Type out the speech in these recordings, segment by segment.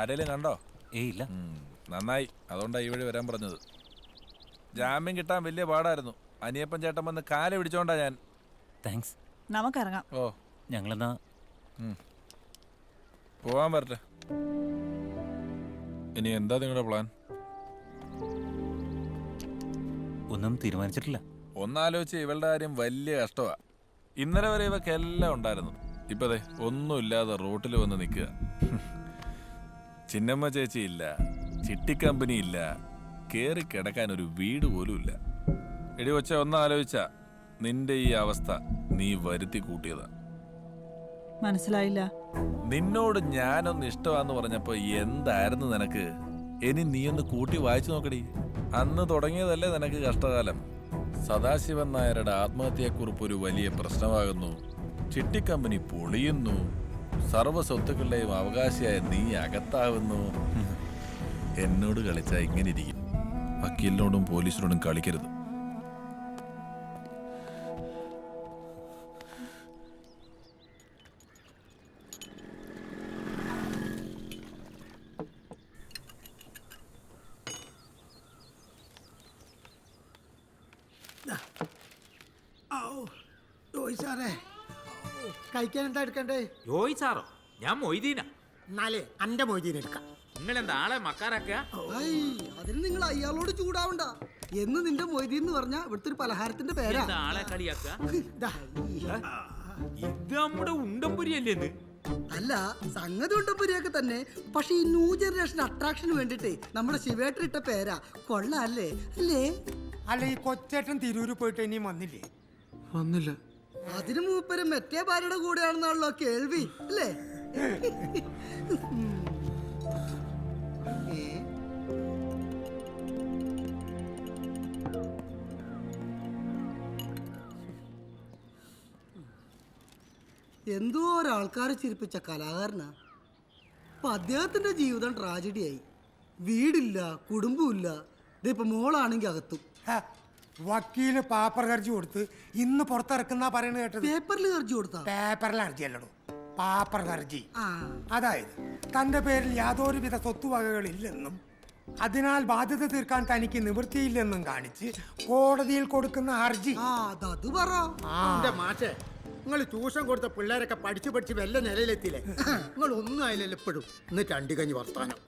ആരേലും കണ്ടോ? ഇല്ല. നന്നായി, അതുകൊണ്ടാണ് ഈ വഴി വരാൻ പറഞ്ഞത്. ജാമ്യം കിട്ടാൻ വലിയ പാടായിരുന്നു. അനിയപ്പൻ ചേട്ടൻ വന്ന് കാല പിടിച്ചോണ്ടാ ഞാൻ. താങ്ക്സ്. നമുക്കിറങ്ങാം. ഓ, ഞങ്ങളെന്നാ പോവാൻ പറ്റേ. ഇനി എന്താ നിങ്ങളുടെ പ്ലാൻ? ഒന്നും തീരുമാനിച്ചിട്ടില്ല. ഒന്നാലോചിച്ച് ഇവളുടെ കാര്യം വലിയ കഷ്ടമാ. ഇന്നലെ വരെ ഇവക്ക് എല്ലാം ഉണ്ടായിരുന്നു. ഇപ്പതേ ഒന്നുമില്ലാതെ റോട്ടിൽ വന്ന് നിൽക്കുക. ചിന്നമ്മ ചേച്ചി ഇല്ല, ചിട്ടിക്കമ്പനി ഇല്ല, കേറി കിടക്കാൻ ഒരു വീട് പോലും ഇല്ല. എടി കൊച്ചെ, ഒന്നാലോചിച്ച നിന്റെ ഈ അവസ്ഥ നീ വരുത്തി കൂട്ടിയതാ. മനസ്സിലായില്ല. നിന്നോട് ഞാനൊന്ന് ഇഷ്ടമാന്ന് പറഞ്ഞപ്പോ എന്തായിരുന്നു നിനക്ക്? ഇനി നീ ഒന്ന് കൂട്ടി വായിച്ചു നോക്കടി. അന്ന് തുടങ്ങിയതല്ലേ നിനക്ക് കഷ്ടകാലം. സദാശിവൻ നായരുടെ ആത്മഹത്യയെക്കുറിപ്പ് ഒരു വലിയ പ്രശ്നമാകുന്നു. ചിട്ടിക്കമ്പനി പൊളിയുന്നു. സർവ്വ സ്വത്തുക്കളുടെയും അവകാശിയായ നീ അകത്താവുന്നു. എന്നോട് കളിച്ചാ ഇങ്ങനെ ഇരിക്കും. വക്കീലിനോടും പോലീസിനോടും കളിക്കരുത്. കഴിക്കാൻ എന്താ എടുക്കണ്ടേ? ജോയി സാറോ? ഞാൻ മൊയ്തീന. എന്നാലേ അന്റെ മൊയ്തീൻ എടുക്കാം. നിങ്ങളെന്താ ആളെ മക്കാരാക്ക? അതിന് നിങ്ങൾ അയാളോട് ചൂടാവണ്ട. എന്ന് നിന്റെ മൊയ്തീൻ എന്ന് പറഞ്ഞാ ഇവിടുത്തെ ഒരു പലഹാരത്തിന്റെ പേരാ. ആളെ കളിയാക്ക? ഇത് നമ്മുടെ ഉണ്ടംപുരിയല്ലേന്ന്? അല്ല, സംഗതി ഉണ്ടംപുരിയൊക്കെ തന്നെ. പക്ഷെ ഈ ന്യൂ ജനറേഷൻ അട്രാക്ഷന് വേണ്ടിട്ട് നമ്മുടെ ശിവേട്ടൻ ഇട്ട പേരാ. കൊള്ളാല്ലേ? അല്ലേ? അല്ല, ഈ കൊച്ചേട്ടൻ തിരൂര് പോയിട്ട് ഇനിയും വന്നില്ലേ? വന്നില്ല. അതിന് മൂപ്പര് മറ്റേ ഭാര്യയുടെ കൂടെയാണെന്നാണല്ലോ കേൾവി, അല്ലേ? എന്തോ ഒരാൾക്കാരെ ചിരിപ്പിച്ച കലാകാരനാ. അപ്പൊ അദ്ദേഹത്തിന്റെ ജീവിതം ട്രാജഡിയായി. വീടില്ല, കുടുംബമില്ല. ഇതിപ്പോ മോളാണെങ്കിൽ അകത്തും. വക്കീല് പേപ്പർ ഹർജി കൊടുത്ത് ഇന്ന് പുറത്തിറക്കുന്ന പറയണത് കേട്ടത്. പേപ്പറിൽ ഹർജി കൊടുത്താ? പേപ്പറിൽ ഹർജി അല്ലടോ, പേപ്പർ ഹർജി. അതായത് തന്റെ പേരിൽ യാതൊരുവിധ സ്വത്തുവകകളില്ലെന്നും അതിനാൽ ബാധ്യത തീർക്കാൻ തനിക്ക് നിവൃത്തിയില്ലെന്നും കാണിച്ച് കോടതിയിൽ കൊടുക്കുന്ന ഹർജി. അത് പറ. മാഷേ, നിങ്ങൾ ട്യൂഷൻ കൊടുത്ത പിള്ളേരൊക്കെ പഠിച്ചു പഠിച്ച് വല്ല നിലയിലെത്തിയില്ലേ? നിങ്ങൾ ഒന്നും ആയില്ലല്ലോ എപ്പോഴും. എന്നിട്ട് അണ്ടിക്കഞ്ഞ് വർത്താനം.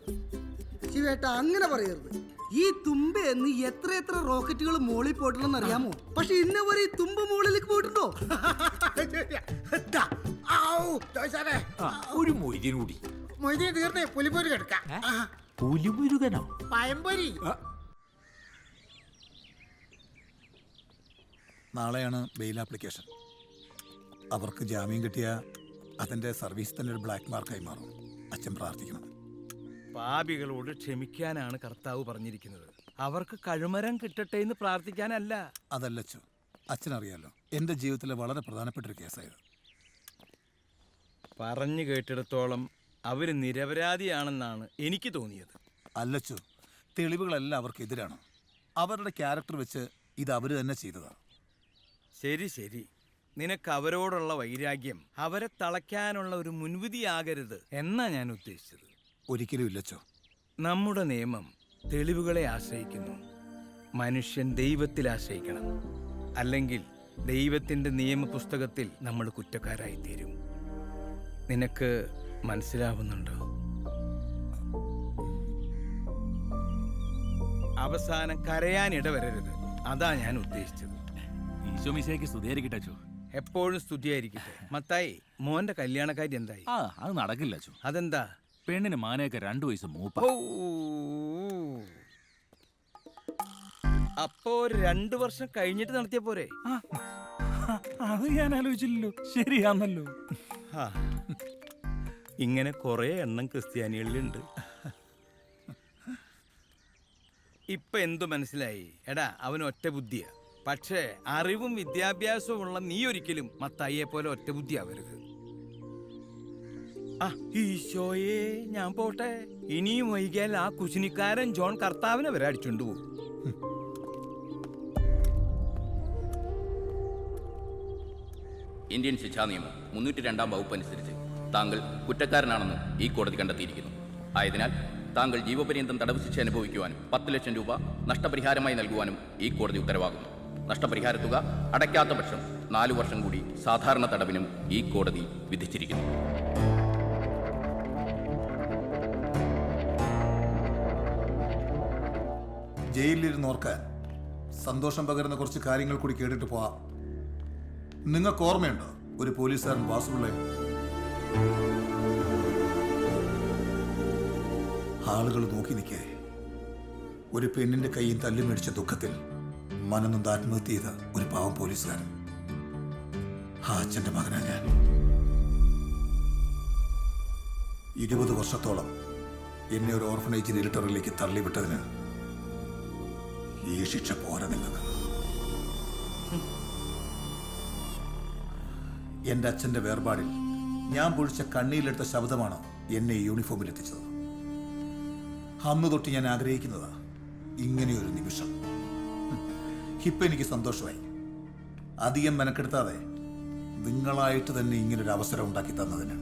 ശിവേട്ട, അങ്ങനെ പറയരുത്. ഈ തുമ്പ എന്ന് എത്ര റോക്കറ്റുകൾ മോളിൽ പോയിട്ടുണ്ടെന്ന് അറിയാമോ? പക്ഷെ ഇന്നെ വരെ ഈ തുമ്പ മോളിലേക്ക് പോയിട്ടുണ്ടോ? ഒരു മൊയ്തീൻ കൂടി. മൊയ്തീൻ തീർന്നേ, പുലിപ്പൊരി കിടക്കാം. പുലിമുരുകനോ? പയമ്പൊരി. നാളെയാണ് ബെയിൽ ആപ്ലിക്കേഷൻ. അവർക്ക് ജാമ്യം കിട്ടിയ അതിൻ്റെ സർവീസ് തന്നെ ഒരു ബ്ലാക്ക് മാർക്കായി മാറും. അച്ഛൻ പ്രാർത്ഥിക്കണം. പാപികളോട് ക്ഷമിക്കാനാണ് കർത്താവ് പറഞ്ഞിരിക്കുന്നത്. അവർക്ക് കഴുമരം കിട്ടട്ടെ എന്ന് പ്രാർത്ഥിക്കാനല്ല. അതല്ലച്ചോ, അച്ഛനറിയാലോ, എൻ്റെ ജീവിതത്തിലെ വളരെ പ്രധാനപ്പെട്ടൊരു കേസായത്. പറഞ്ഞു കേട്ടിടത്തോളം അവര് നിരപരാധിയാണെന്നാണ് എനിക്ക് തോന്നിയത്. അല്ലച്ചോ, തെളിവുകളെല്ലാം അവർക്കെതിരാണ്. അവരുടെ ക്യാരക്ടർ വെച്ച് ഇത് അവർ തന്നെ ചെയ്തതാണ്. ശരി ശരി, നിനക്ക് അവരോടുള്ള വൈരാഗ്യം അവരെ തളയ്ക്കാനുള്ള ഒരു മുൻവിധിയാകരുത് എന്നാ ഞാൻ ഉദ്ദേശിച്ചത്. ഒരിക്കലും ഇല്ലച്ചോ. നമ്മുടെ നിയമം തെളിവുകളെ ആശ്രയിക്കുന്നു. മനുഷ്യൻ ദൈവത്തിൽ ആശ്രയിക്കണം. അല്ലെങ്കിൽ ദൈവത്തിൻ്റെ നിയമപുസ്തകത്തിൽ നമ്മൾ കുറ്റക്കാരായി തീരും. നിനക്ക് മനസ്സിലാവുന്നുണ്ടോ? അവസാനം കരയാനിടവരരുത്. അതാ ഞാൻ ഉദ്ദേശിച്ചത്. ഈശോ മിശിഹായ്ക്ക് സ്തുതിയായിരിക്കട്ടെ അച്ചോ. എപ്പോഴും സ്തുതിയായിരിക്കട്ടെ. മത്തായി, മോന്റെ കല്യാണക്കാരി എന്തായി? അത് നടക്കില്ല അച്ചോ. അതെന്താ? പെണ്ണിന് മാനയൊക്കെ 2 വയസ്സ് മൂപ്പ. അപ്പോ 2 വർഷം കഴിഞ്ഞിട്ട് നടത്തിയ പോരെ? അത് ഞാൻ ആലോചിച്ചില്ലല്ലോ. ശരിയാന്നല്ലോ. ഇങ്ങനെ കുറെ എണ്ണം ക്രിസ്ത്യാനികളിലുണ്ട്. ഇപ്പൊ എന്തു മനസ്സിലായി? എടാ, അവൻ ഒറ്റ ബുദ്ധിയാ. പക്ഷേ അറിവും വിദ്യാഭ്യാസവും ഉള്ള നീ ഒരിക്കലും മത്തായിയെ പോലെ ഒറ്റ ബുദ്ധി ആവരുത്. ഈശോയെ, ഞാൻ പോട്ടെ. ഇനിയും വൈകിയാൽ ആ കുശിനിക്കാരൻ ജോൺ കർത്താവിനെ വരെ അടിച്ചുകൊണ്ട് പോകും. ഇന്ത്യൻ ശിക്ഷാ നിയമം 302 വകുപ്പ് അനുസരിച്ച് താങ്കൾ കുറ്റക്കാരനാണെന്ന് ഈ കോടതി കണ്ടെത്തിയിരിക്കുന്നു. ആയതിനാൽ താങ്കൾ ജീവപര്യന്തം തടവ് ശിക്ഷ അനുഭവിക്കുവാനും 10 ലക്ഷം രൂപ നഷ്ടപരിഹാരമായി നൽകുവാനും ഈ കോടതി ഉത്തരവാകുന്നു. നഷ്ടപരിഹാര തുക അടയ്ക്കാത്ത പക്ഷം 4 വർഷം കൂടി സാധാരണ തടവിനും ഈ കോടതി വിധിച്ചിരിക്കുന്നു. ജയിലിലിരുന്ന് ഓർക്കാൻ സന്തോഷം പകരുന്ന കുറച്ച് കാര്യങ്ങൾ കൂടി കേട്ടിട്ട് പോവാം. നിങ്ങൾക്ക് ഓർമ്മയുണ്ടോ ഒരു പോലീസുകാരൻ വാസുപിള്ള? ആളുകൾ നോക്കി നിൽക്കേ ഒരു പെണ്ണിന്റെ കയ്യിൽ തല്ലി മേടിച്ച ദുഃഖത്തിൽ മനനൊന്ന് ആത്മഹത്യ ചെയ്ത ഒരു പാവം പോലീസുകാരൻ. ആ അച്ഛന്റെ മകനാ ഞാൻ. 20 വർഷത്തോളം എന്നെ ഒരു ഓർഫനേജ് ഇലിട്ടറിലേക്ക് തള്ളിവിട്ടതിന് ഈ ശിക്ഷ പോരാ നിങ്ങൾക്ക്. എന്റെ അച്ഛന്റെ വേർപാടിൽ ഞാൻ പൊഴിച്ച കണ്ണീരിലെടുത്ത ശബ്ദമാണ് എന്നെ ഈ യൂണിഫോമിൽ എത്തിച്ചത്. അന്ന് തൊട്ട് ഞാൻ ആഗ്രഹിക്കുന്നതാ ഇങ്ങനെയൊരു നിമിഷം. ഇപ്പൊ എനിക്ക് സന്തോഷമായി. അധികം മെനക്കെടുത്താതെ നിങ്ങളായിട്ട് തന്നെ ഇങ്ങനൊരു അവസരം ഉണ്ടാക്കി തന്നതിന്.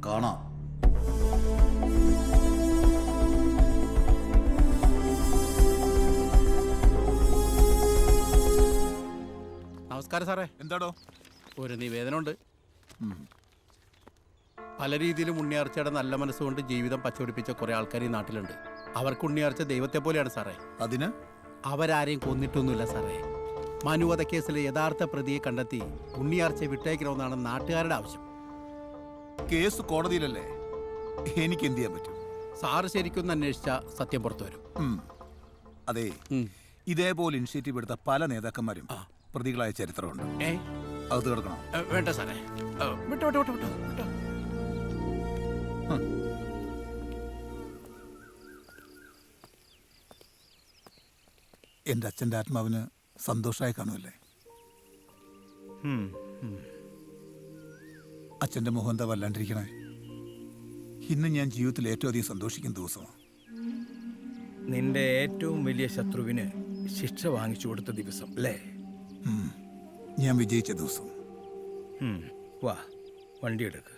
കാണാം. നമസ്കാരം സാറേ. എന്താടോ? ഒരു നിവേദനമുണ്ട്. പല രീതിയിലും ഉണ്ണിയാർച്ചയുടെ നല്ല മനസ്സുകൊണ്ട് ജീവിതം പച്ചപിടിപ്പിച്ച കുറെ ആൾക്കാർ ഈ നാട്ടിലുണ്ട്. അവർക്ക് ഉണ്ണിയാർച്ച ദൈവത്തെ പോലെയാണ് സാറേ. അതിന് അവരാരെയും കൊന്നിട്ടൊന്നുമില്ല സാറേ. മനുവധ കേസിലെ യഥാർത്ഥ പ്രതിയെ കണ്ടെത്തി ഉണ്ണിയാർച്ചയെ വിട്ടയക്കണമെന്നാണ് നാട്ടുകാരുടെ ആവശ്യം. കേസ് കോടതിയിലല്ലേ, എനിക്ക് എന്ത് ചെയ്യാൻ പറ്റും? സാറ് ശരിക്കൊന്ന് അന്വേഷിച്ച സത്യം പുറത്തു വരും. അതെ, ഇതേപോലെ ഇനിഷ്യേറ്റീവ് എടുത്ത പല നേതാക്കന്മാരും പ്രതികളായ ചരിത്രമുണ്ട്. അത് തീർക്കണം. വേണ്ട സാറേ, വിട്ടോ വിട്ടോ വിട്ടോ വിട്ടോ. എൻ്റെ അച്ഛൻ്റെ ആത്മാവിന് സന്തോഷമായി കാണുമല്ലേ? അച്ഛൻ്റെ മുഖം എന്താ വല്ലാണ്ടിരിക്കണേ? ഇന്ന് ഞാൻ ജീവിതത്തിൽ ഏറ്റവും അധികം സന്തോഷിക്കുന്ന ദിവസമാണ്. നിന്റെ ഏറ്റവും വലിയ ശത്രുവിന് ശിക്ഷ വാങ്ങിച്ചു കൊടുത്ത ദിവസം അല്ലേ? ഞാൻ വിജയിച്ച ദിവസം. വാ, വണ്ടി എടുക്ക്.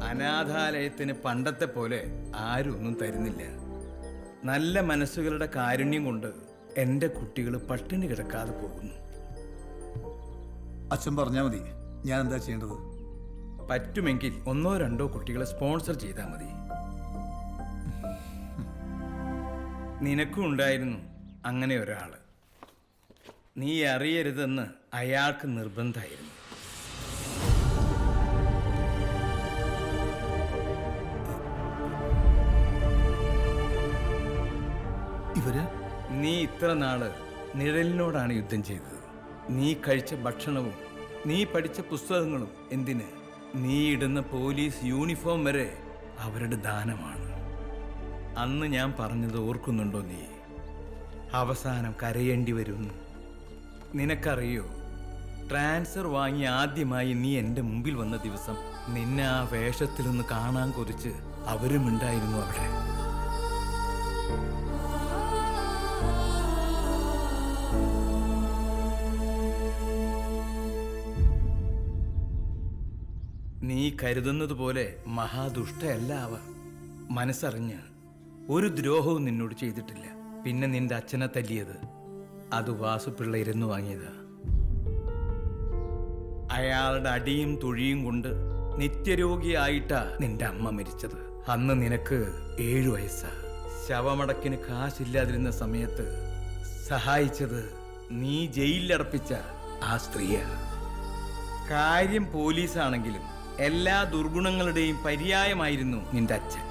അനാഥാലയത്തിന് പണ്ടത്തെ പോലെ ആരും ഒന്നും തരുന്നില്ല. നല്ല മനസ്സുകളുടെ കാരുണ്യം കൊണ്ട് എൻ്റെ കുട്ടികൾ പട്ടിണി കിടക്കാതെ പോകുന്നു. അച്ഛൻ പറഞ്ഞാൽ മതി, ഞാൻ എന്താ ചെയ്യേണ്ടത്? പറ്റുമെങ്കിൽ 1-2 കുട്ടികളെ സ്പോൺസർ ചെയ്താൽ മതി. നിനക്കും ഉണ്ടായിരുന്നു അങ്ങനെ ഒരാള്. നീ അറിയരുതെന്ന് അയാൾക്ക് നിർബന്ധമായിരുന്നു. ഇവര്? നീ ഇത്ര നാള് നിഴലിനോടാണ് യുദ്ധം ചെയ്തത്. നീ കഴിച്ച ഭക്ഷണവും നീ പഠിച്ച പുസ്തകങ്ങളും എന്തിന്, നീ ഇടുന്ന പോലീസ് യൂണിഫോം വരെ അവരുടെ ദാനമാണ്. അന്ന് ഞാൻ പറഞ്ഞത് ഓർക്കുന്നുണ്ടോ നീ? അവസാനം കരയേണ്ടി വരുന്നു. നിനക്കറിയോ, ട്രാൻസ്ഫർ വാങ്ങി ആദ്യമായി നീ എൻ്റെ മുമ്പിൽ വന്ന ദിവസം നിന്നെ ആ വേഷത്തിലൊന്ന് കാണാൻ കൊതിച്ച് അവരും ഉണ്ടായിരുന്നു അവിടെ. നീ കരുതുന്നത് പോലെ മഹാദുഷ്ടയല്ല അവർ. മനസ്സറിഞ്ഞ് ഒരു ദ്രോഹവും നിന്നോട് ചെയ്തിട്ടില്ല. പിന്നെ നിന്റെ അച്ഛനെ തല്ലിയത് അത് വാസുപിള്ള ഇരുന്നു വാങ്ങിയതാ. അയാളുടെ അടിയും തൊഴിയും കൊണ്ട് നിത്യരോഗിയായിട്ടാ നിന്റെ അമ്മ മരിച്ചത്. അന്ന് നിനക്ക് 7 വയസ്സാ. ശവമടക്കിന് കാശില്ലാതിരുന്ന സമയത്ത് സഹായിച്ചത് നീ ജയിലിലടപ്പിച്ച ആ സ്ത്രീയാ. കാര്യം പോലീസാണെങ്കിലും എല്ലാ ദുർഗുണങ്ങളുടെയും പര്യായമായിരുന്നു നിന്റെ അച്ഛൻ.